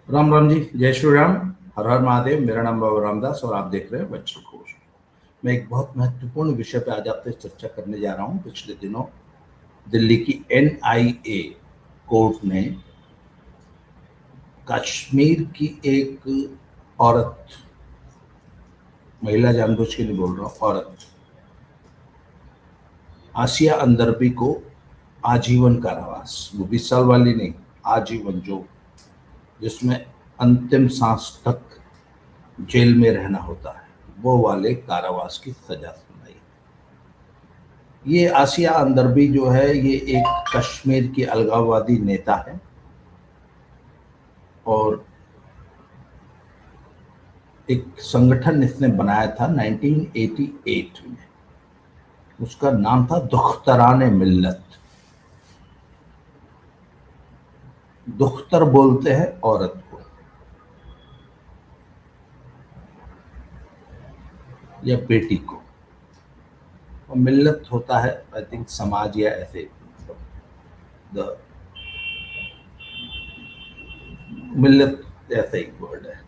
राम राम जी, जय श्री राम। हर हर महादेव। मेरा नाम बाबा रामदास और आप देख रहे हैं वज्र घोष। मैं एक बहुत महत्वपूर्ण विषय पे आज आपसे चर्चा करने जा रहा हूँ। पिछले दिनों दिल्ली की एनआईए कोर्ट ने कश्मीर की एक औरत, महिला जानबूझ के नहीं बोल रहा हूँ, औरत आसिया अंदरबी को आजीवन कारावास, वो 20 साल वाली नहीं, आजीवन, जो जिसमें अंतिम सांस तक जेल में रहना होता है, वो वाले कारावास की सजा सुनाई। ये आसिया अंदरबी जो है, ये एक कश्मीर की अलगाववादी नेता है और एक संगठन इसने बनाया था 1988 में। उसका नाम था दुख्तरान मिल्लत। दुख्तर बोलते हैं औरत को या बेटी को, और मिल्लत होता है आई थिंक समाज या ऐसे, द मिल्लत ऐसा एक वर्ड है,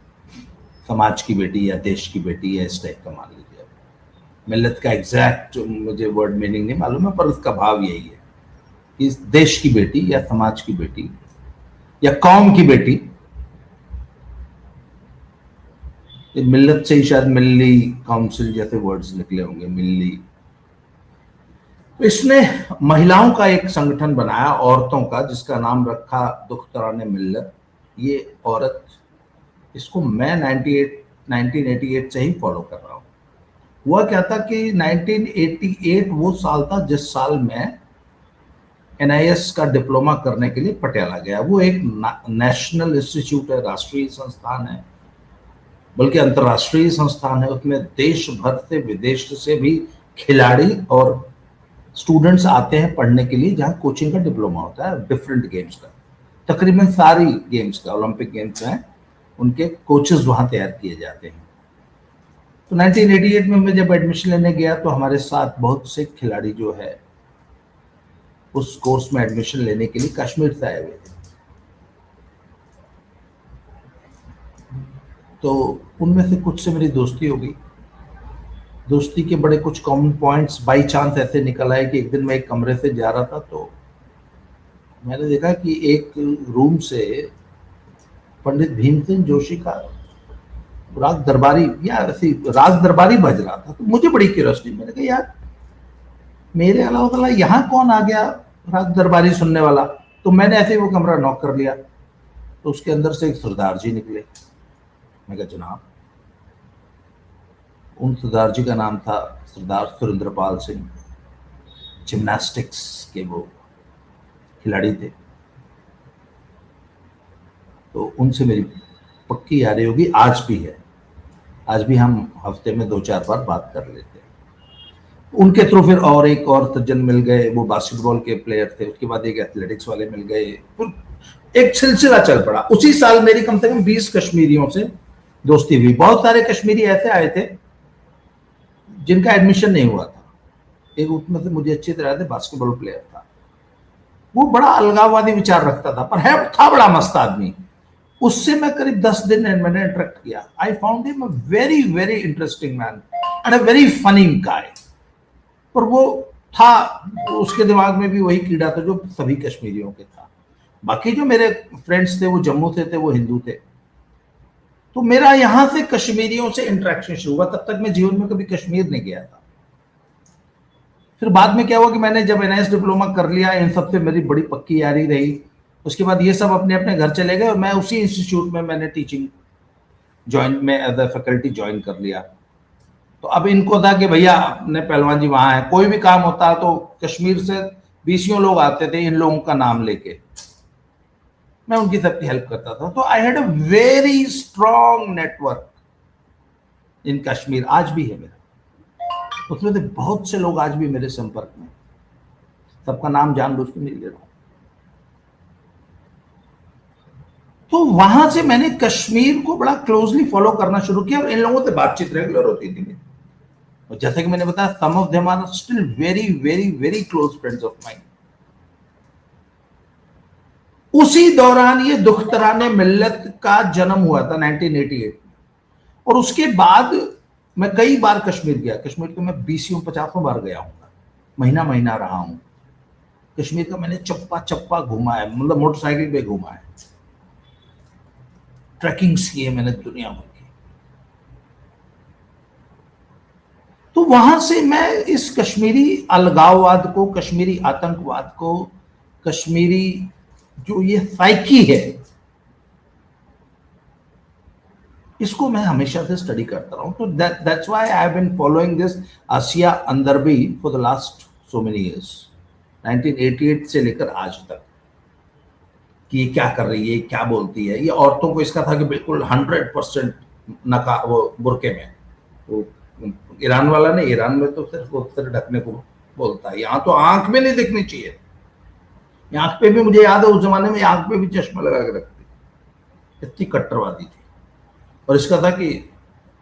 समाज की बेटी या देश की बेटी या इस टाइप का मान लीजिए। मिल्लत का एग्जैक्ट मुझे वर्ड मीनिंग नहीं मालूम है, पर उसका भाव यही है कि देश की बेटी या समाज की बेटी या कौम की बेटी। मिल्लत से ही शायद मिल्ली काउंसिल जैसे वर्ड्स निकले होंगे, मिल्ली। तो इसने महिलाओं का एक संगठन बनाया, औरतों का, जिसका नाम रखा दुख्तरान मिल्लत। ये औरत, इसको मैं 1988 से ही फॉलो कर रहा हूँ। हुआ क्या था कि 1988 वो साल था जिस साल मैं एनआईएस का डिप्लोमा करने के लिए पटियाला गया। वो एक नेशनल इंस्टीट्यूट है, राष्ट्रीय संस्थान है, बल्कि अंतर्राष्ट्रीय संस्थान है। उसमें देश भर से, विदेश से भी खिलाड़ी और स्टूडेंट्स आते हैं पढ़ने के लिए, जहाँ कोचिंग का डिप्लोमा होता है डिफरेंट गेम्स का। तकरीबन सारी गेम्स का, ओलंपिक गेम्स हैं, उनके कोचेस वहाँ तैयार किए जाते हैं। तो 1988 में मैं जब एडमिशन लेने गया तो हमारे साथ बहुत से खिलाड़ी जो है उस कोर्स में एडमिशन लेने के लिए कश्मीर से आए हुए थे। तो उनमें से कुछ से मेरी दोस्ती हो गई। दोस्ती के बड़े कुछ कॉमन पॉइंट्स बाई चांस ऐसे निकल आए कि एक दिन मैं एक कमरे से जा रहा था तो मैंने देखा कि एक रूम से पंडित भीमसेन जोशी का राग दरबारी या ऐसी राग दरबारी बज रहा था। तो मुझे बड़ी क्यूरियोसिटी, मैंने कहा यार मेरे अलावा तला यहाँ कौन आ गया राग दरबारी सुनने वाला। तो मैंने ऐसे ही वो कमरा नॉक कर लिया, तो उसके अंदर से एक सरदार जी निकले। मैं कहा जनाब। उन सरदार जी का नाम था सरदार सुरेंद्रपाल सिंह, जिम्नास्टिक्स के वो खिलाड़ी थे। तो उनसे मेरी पक्की यारी होगी, आज भी है। आज भी हम हफ्ते में 2-4 बार बात कर लेते हैं। उनके थ्रू फिर और एक और सज्जन मिल गए, वो बास्केटबॉल के प्लेयर थे। उसके बाद एक एथलेटिक्स वाले मिल गए, फिर एक सिलसिला चल पड़ा। उसी साल मेरी कम से कम 20 कश्मीरियों से दोस्ती हुई। बहुत सारे कश्मीरी ऐसे आए थे जिनका एडमिशन नहीं हुआ था। एक उसमें से मुझे अच्छी तरह से बास्केटबॉल प्लेयर था, वो बड़ा अलगाववादी विचार रखता था, पर है था बड़ा मस्त आदमी। उससे मैं करीब 10 दिन मैंने इंटरेक्ट किया। I found him a very very interesting man and a very funny guy. पर वो था, उसके दिमाग में भी वही कीड़ा था जो सभी कश्मीरियों के था। बाकी जो मेरे फ्रेंड्स थे वो जम्मू से थे, वो हिंदू थे। तो मेरा यहां से कश्मीरियों से इंटरेक्शन शुरू हुआ। तब तक मैं जीवन में कभी कश्मीर नहीं गया था। फिर बाद में क्या हुआ कि मैंने जब एनआईएस डिप्लोमा कर लिया, इन सबसे मेरी बड़ी पक्की यारी रही। उसके बाद ये सब अपने अपने घर चले गए और मैं उसी इंस्टीट्यूट में मैंने टीचिंग ज्वाइन में एज ए फैकल्टी ज्वाइन कर लिया। तो अब इनको था कि भैया अपने पहलवान जी वहां है, कोई भी काम होता तो कश्मीर से 20 लोग आते थे इन लोगों का नाम लेके, मैं उनकी सबकी हेल्प करता था। तो I had a very strong network इन कश्मीर, आज भी है मेरा। उसमें से बहुत से लोग आज भी मेरे संपर्क में, सबका नाम जानबूझ के नहीं ले रहा हूं। तो वहां से मैंने कश्मीर को बड़ा क्लोजली फॉलो करना शुरू किया और इन लोगों से बातचीत रेगुलर होती थी। और जैसे कि मैंने बताया, some of them are still very very very close friends of mine. उसी दौरान ये दुख्तराने मिल्लत का जन्म हुआ था 1988 में। और उसके बाद मैं कई बार कश्मीर गया। कश्मीर तो मैं 20 50 बार गया हूँ, महीना महीना रहा हूं। कश्मीर का मैंने चप्पा चप्पा घूमा है, मतलब मोटरसाइकिल पे घूमा है, ट्रैकिंग्स किए मैंने दुनिया भर की। तो वहां से मैं इस कश्मीरी अलगाववाद को, कश्मीरी आतंकवाद को, कश्मीरी जो ये साइकी है, इसको मैं हमेशा से स्टडी करता रहा हूं। तो that's why I have been following this Asiya Andrabi for the last so many years, 1988 से लेकर आज तक, कि ये क्या कर रही है, क्या बोलती है। ये औरतों को इसका था कि बिल्कुल 100% नका वो बुरके में, वो ईरान वाला नहीं, ईरान में तो सिर्फ वो सिर ढकने को बोलता है, यहाँ तो आंख में नहीं दिखनी चाहिए। आंख पे भी मुझे याद है उस जमाने में आंख पे भी चश्मा लगा के रखती, इतनी कट्टरवादी थी। और इसका था कि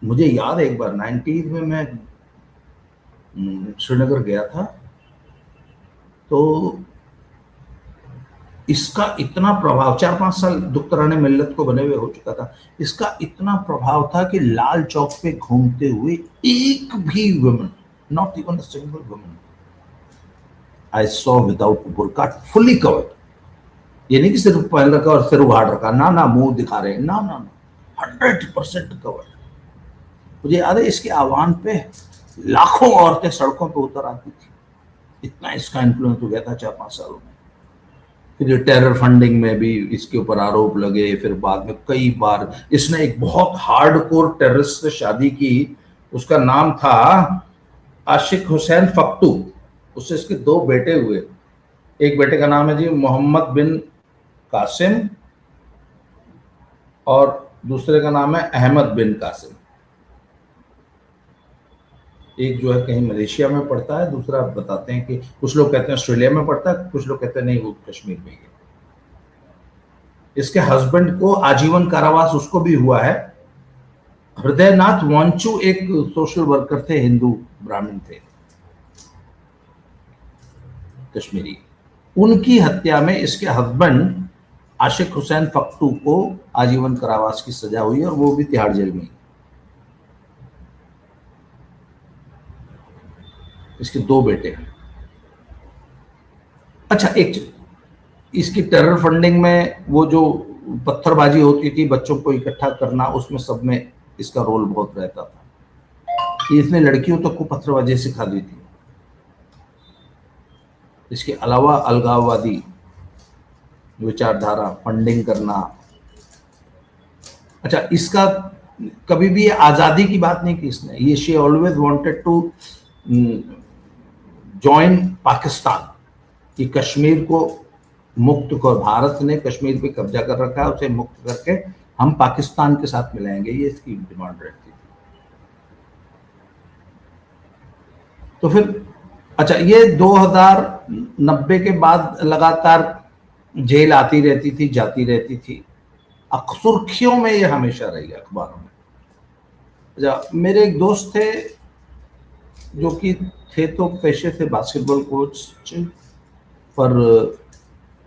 मुझे याद है एक बार 90s में मैं श्रीनगर गया था, तो इसका इतना प्रभाव, 4-5 साल दुख्तराने मिल्लत को बने हुए हो चुका था, इसका इतना प्रभाव था कि लाल चौक पे घूमते हुए एक भी woman, not even a single woman, I saw without burqa, fully covered. ये नहीं कि सिर्फ पहन रखा और सिर उघाड़ रखा, ना ना मुंह दिखा रहे, ना ना ना, 100% कवर्ड। मुझे याद है इसके आह्वान पे लाखों औरतें सड़कों पे उतर आती थी, इतना इसका इन्फ्लुएंस हो गया था 4-5 सालों में। फिर टेरर फंडिंग में भी इसके ऊपर आरोप लगे, फिर बाद में कई बार इसने एक बहुत हार्डकोर टेररिस्ट से शादी की, उसका नाम था आशिक हुसैन फक्तू। उससे इसके 2 बेटे हुए, एक बेटे का नाम है जी मोहम्मद बिन कासिम और दूसरे का नाम है अहमद बिन कासिम। एक जो है कहीं मलेशिया में पढ़ता है, दूसरा बताते हैं कि कुछ लोग कहते हैं ऑस्ट्रेलिया में पढ़ता है, कुछ लोग कहते हैं नहीं वो कश्मीर में ही है। इसके हस्बैंड को आजीवन कारावास उसको भी हुआ है। हृदयनाथ वांचू एक सोशल वर्कर थे, हिंदू ब्राह्मण थे कश्मीरी, उनकी हत्या में इसके हस्बैंड आशिक हुसैन फक्तू को आजीवन कारावास की सजा हुई और वो भी तिहाड़ जेल में। इसके 2 बेटे हैं। अच्छा एक चीज, इसकी टेरर फंडिंग में वो जो पत्थरबाजी होती थी, बच्चों को इकट्ठा करना, उसमें सब में इसका रोल बहुत रहता था कि इसने लड़कियों तक को पत्थरबाजी सिखा दी थी। इसके अलावा अलगाववादी विचारधारा, फंडिंग करना। अच्छा, इसका कभी भी आजादी की बात नहीं की इसने, ये she always wanted to join Pakistan, कि कश्मीर को मुक्त कर, भारत ने कश्मीर पे कब्जा कर रखा है, उसे मुक्त करके हम पाकिस्तान के साथ मिलाएंगे, ये इसकी डिमांड रहती थी। तो फिर अच्छा, ये 2090 के बाद लगातार जेल आती रहती थी, जाती रहती थी, सुर्खियों में ये हमेशा रही अखबारों में। अच्छा, मेरे एक दोस्त थे जो कि थे तो पेशे से बास्केटबॉल कोच, पर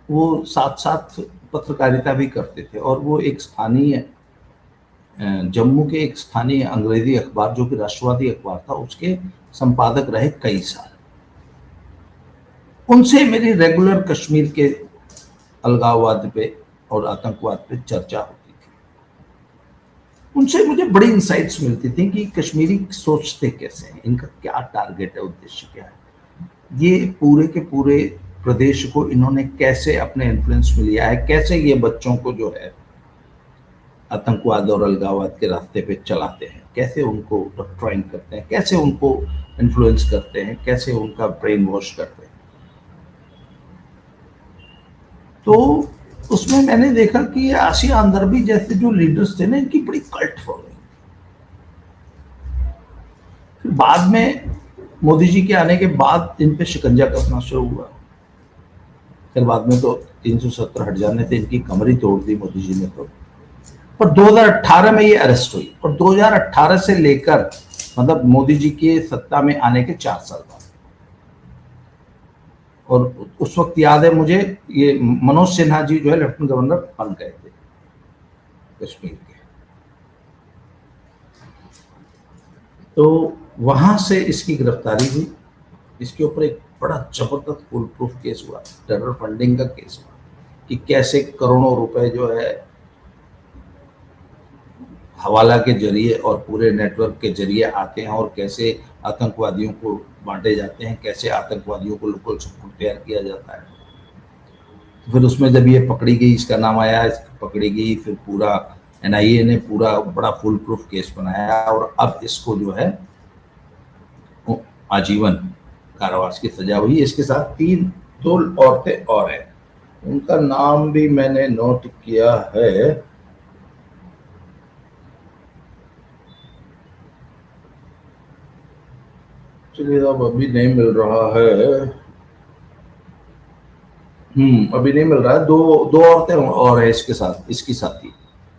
वो साथ साथ पत्रकारिता भी करते थे, और वो एक स्थानीय जम्मू के एक स्थानीय अंग्रेजी अखबार जो कि राष्ट्रवादी अखबार था, उसके संपादक रहे कई साल। उनसे मेरी रेगुलर कश्मीर के अलगाववाद पे और आतंकवाद पे चर्चा होती थी। उनसे मुझे बड़ी इंसाइट्स मिलती थी कि कश्मीरी सोचते कैसे हैं, इनका क्या टारगेट है, उद्देश्य क्या है, ये पूरे के पूरे प्रदेश को इन्होंने कैसे अपने इन्फ्लुएंस में लिया है, कैसे ये बच्चों को जो है आतंकवाद और अलगाववाद के रास्ते पे चलाते हैं, कैसे उनको डॉक्ट्राइन करते हैं, कैसे उनको इन्फ्लुएंस करते हैं, कैसे उनका ब्रेन वॉश करते हैं। तो उसमें मैंने देखा कि आसिया अंदरबी जैसे जो लीडर्स थे ना, इनकी बड़ी कल्ट फॉलोइंग। फिर बाद में मोदी जी के आने के बाद इन पे शिकंजा कसना शुरू हुआ। फिर बाद में तो 370 हट जाने थे, इनकी कमर ही तोड़ दी मोदी जी ने तो। पर 2018 में ये अरेस्ट हुई, और 2018 से लेकर मतलब मोदी जी के सत्ता में आने के 4 साल बाद, और उस वक्त याद है मुझे, ये मनोज सिन्हा जी जो है लेफ्टिनेंट गवर्नर बन गए थे कश्मीर के। तो वहां से इसकी गिरफ्तारी हुई। इसके ऊपर एक बड़ा जबरदस्त फुल प्रूफ केस हुआ, टेरर फंडिंग का केस हुआ, कि कैसे करोड़ों रुपए जो है हवाला के जरिए और पूरे नेटवर्क के जरिए आते हैं और कैसे आतंकवादियों को बांटे जाते हैं, कैसे आतंकवादियों को लोकल सपोर्ट तैयार किया जाता है। फिर उसमें जब ये पकड़ी गई, इसका नाम आया, पकड़ी गई, फिर पूरा एनआईए ने पूरा बड़ा फुल प्रूफ केस बनाया और अब इसको जो है आजीवन कारावास की सजा हुई। इसके साथ दो औरतें और हैं, उनका नाम भी मैंने नोट किया है। चलिए, अब अभी नहीं मिल रहा है। अभी नहीं मिल रहा है। दो औरतें और है इसके साथ, इसकी साथी,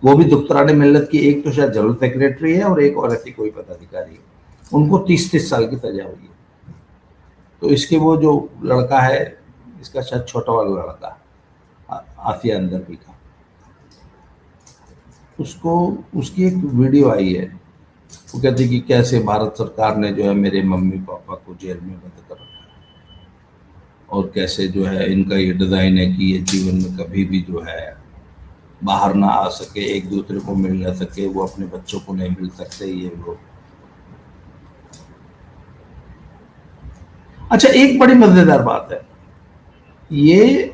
वो भी दुख्तराने मिल्लत की। एक तो शायद जनरल सेक्रेटरी है और एक और ऐसी कोई पदाधिकारी है। उनको 30-30 साल की सजा हुई है। तो इसके वो जो लड़का है, इसका शायद छोटा वाला लड़का आसिया अंदरबी का, उसको उसकी एक वीडियो आई है। वो कहती कि कैसे भारत सरकार ने जो है मेरे मम्मी पापा को जेल में बंद कर रखा है और कैसे जो है इनका ये डिज़ाइन है कि ये जीवन में कभी भी जो है बाहर ना आ सके, एक दूसरे को मिल ना सके, वो अपने बच्चों को नहीं मिल सकते, ये वो। अच्छा, एक बड़ी मजेदार बात है, ये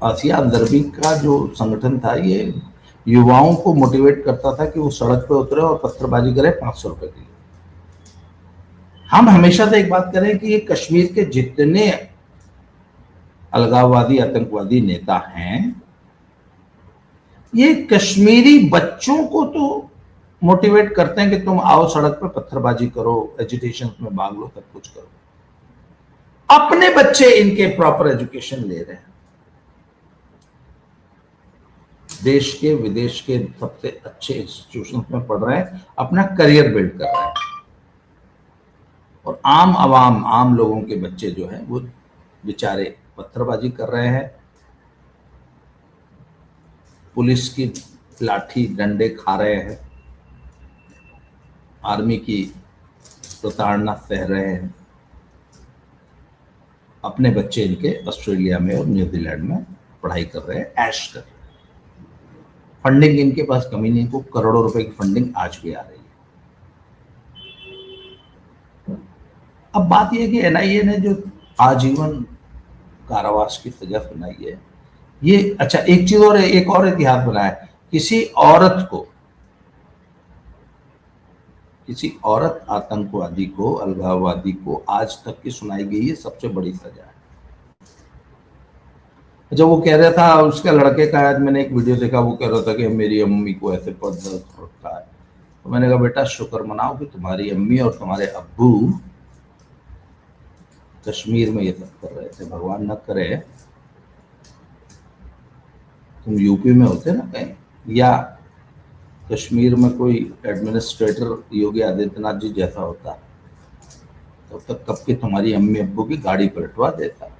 आसिया अंदरबी का जो संगठन था, ये युवाओं को मोटिवेट करता था कि वो सड़क पे उतरे और पत्थरबाजी करे 500 रुपए के लिए। हम हमेशा से एक बात करें कि ये कश्मीर के जितने अलगाववादी आतंकवादी नेता हैं, ये कश्मीरी बच्चों को तो मोटिवेट करते हैं कि तुम आओ सड़क पे पत्थरबाजी करो, एजिटेशन में भाग लो, सब कुछ करो। अपने बच्चे इनके प्रॉपर एजुकेशन ले रहे हैं, देश के विदेश के सबसे अच्छे इंस्टीट्यूशन में पढ़ रहे हैं, अपना करियर बिल्ड कर रहे हैं। और आम लोगों के बच्चे जो हैं वो बेचारे पत्थरबाजी कर रहे हैं, पुलिस की लाठी डंडे खा रहे हैं, आर्मी की प्रताड़ना सह रहे हैं। अपने बच्चे इनके ऑस्ट्रेलिया में और न्यूजीलैंड में पढ़ाई कर रहे हैं, ऐश कर रहे हैं। फंडिंग इनके पास कमी नहीं, इनको करोड़ों रुपए की फंडिंग आज भी आ रही है। अब बात यह है कि एनआईए ने जो आजीवन कारावास की सजा सुनाई है, ये अच्छा एक चीज और है, एक और इतिहास बनाया है। किसी औरत आतंकवादी को, अलगाववादी को आज तक की सुनाई गई है सबसे बड़ी सजा है। जब वो कह रहा था, उसके लड़के का, आज मैंने एक वीडियो देखा, वो कह रहा था कि मेरी अम्मी को ऐसे पर दर्द होता है। तो मैंने कहा बेटा शुक्र मनाओ कि तुम्हारी अम्मी और तुम्हारे अब्बू कश्मीर में ये सब कर रहे थे। भगवान न करे तुम यूपी में होते ना कहीं, या कश्मीर में कोई एडमिनिस्ट्रेटर योगी आदित्यनाथ जी जैसा होता, तब तक कब की तुम्हारी अम्मी अब्बू की गाड़ी पलटवा देता।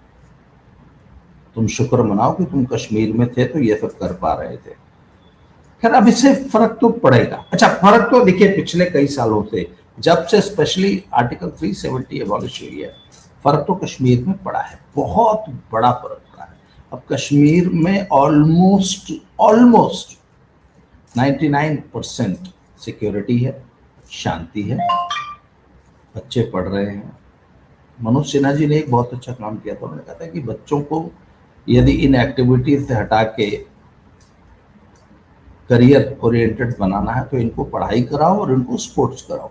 तुम शुक्र मनाओ कि तुम कश्मीर में थे तो ये सब कर पा रहे थे। खैर, अब इससे फर्क तो पड़ेगा। अच्छा, फर्क तो देखिए पिछले कई सालों से, जब से स्पेशली आर्टिकल 370 एबॉलिश हुई है, फर्क तो कश्मीर में पड़ा है, बहुत बड़ा फर्क पड़ा है। अब कश्मीर में ऑलमोस्ट 99% सिक्योरिटी है, शांति है, बच्चे पढ़ रहे हैं। मनोज सिन्हा जी ने एक बहुत अच्छा काम किया था। उन्होंने कहा था कि बच्चों को यदि इन एक्टिविटीज से हटा के करियर ओरिएंटेड बनाना है तो इनको पढ़ाई कराओ और इनको स्पोर्ट्स कराओ।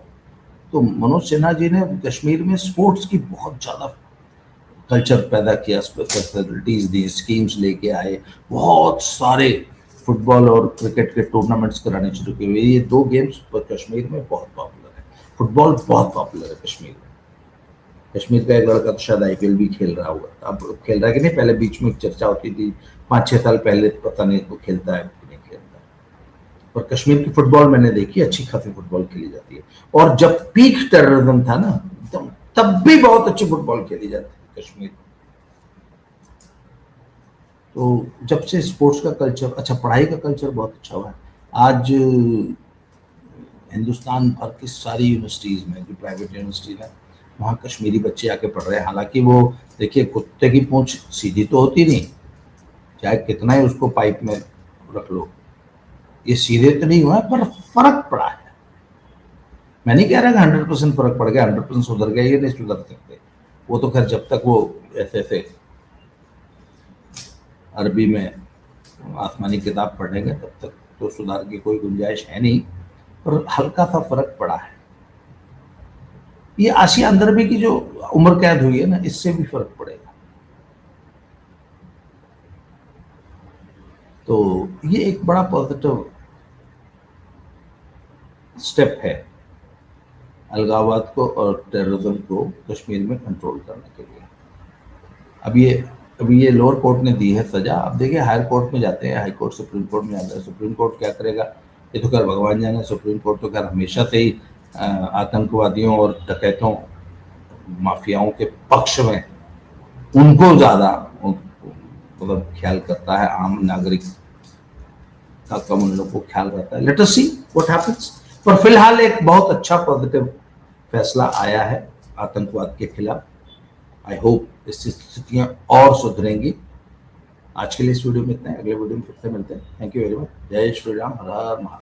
तो मनोज सिन्हा जी ने कश्मीर में स्पोर्ट्स की बहुत ज़्यादा कल्चर पैदा किया, फैसिलिटीज दी, स्कीम्स लेके आए, बहुत सारे फुटबॉल और क्रिकेट के टूर्नामेंट्स कराने शुरू किए हुए। ये दो गेम्स कश्मीर में बहुत पॉपुलर है। फुटबॉल बहुत पॉपुलर है कश्मीर में। कश्मीर का एक लड़का तो शायद आईपीएल भी खेल रहा होगा, अब खेल रहा है कि नहीं, पहले बीच में चर्चा होती थी 5-6 साल पहले, पता नहीं तो खेलता है कि नहीं खेलता। और कश्मीर की फुटबॉल मैंने देखी, अच्छी खासी फुटबॉल खेली जाती है। और जब पीक टेररिज्म था ना, तब भी बहुत अच्छी फुटबॉल खेली जाती थी कश्मीर में। तो जब से स्पोर्ट्स का कल्चर, अच्छा पढ़ाई का कल्चर बहुत अच्छा हुआ है। आज हिंदुस्तान भर की सारी यूनिवर्सिटीज़ में, जो प्राइवेट यूनिवर्सिटीज़ हैं, वहाँ कश्मीरी बच्चे आके पढ़ रहे हैं। हालांकि वो देखिए, कुत्ते की पूंछ सीधी तो होती नहीं, चाहे कितना ही उसको पाइप में रख लो, ये सीधे तो नहीं हुआ है, पर फर्क पड़ा है। मैं नहीं कह रहा कि 100% फर्क पड़ गया, 100% सुधर गया, ये नहीं सुधर सकते। वो तो खैर जब तक वो ऐसे ऐसे अरबी में आसमानी किताब पढ़ेंगे तब तक तो सुधार की कोई गुंजाइश है नहीं, पर हल्का सा फर्क पड़ा है। ये आसिया अंदरबी की जो उम्र कैद हुई है ना, इससे भी फर्क पड़ेगा। तो ये एक बड़ा पॉजिटिव स्टेप है अलगाववाद को और टेररिज्म को कश्मीर में कंट्रोल करने के लिए। अभी ये लोअर कोर्ट ने दी है सजा। अब देखिए हायर कोर्ट में जाते हैं, हाई कोर्ट सुप्रीम कोर्ट में जाते हैं, सुप्रीम कोर्ट क्या करेगा ये तो खैर भगवान जाने। सुप्रीम कोर्ट तो खैर हमेशा से ही आतंकवादियों और डकैतों माफियाओं के पक्ष में, उनको ज्यादा मतलब ख्याल करता है, आम नागरिक का कम उन लोगों को ख्याल रहता है। Let us see what happens. पर फिलहाल एक बहुत अच्छा पॉजिटिव फैसला आया है आतंकवाद के खिलाफ। आई होप इससे स्थितियां और सुधरेंगी। आज के लिए इस वीडियो में इतना है, अगले वीडियो में फिर से मिलते हैं। Thank you very much. जय श्री राम, हर हर महादेव।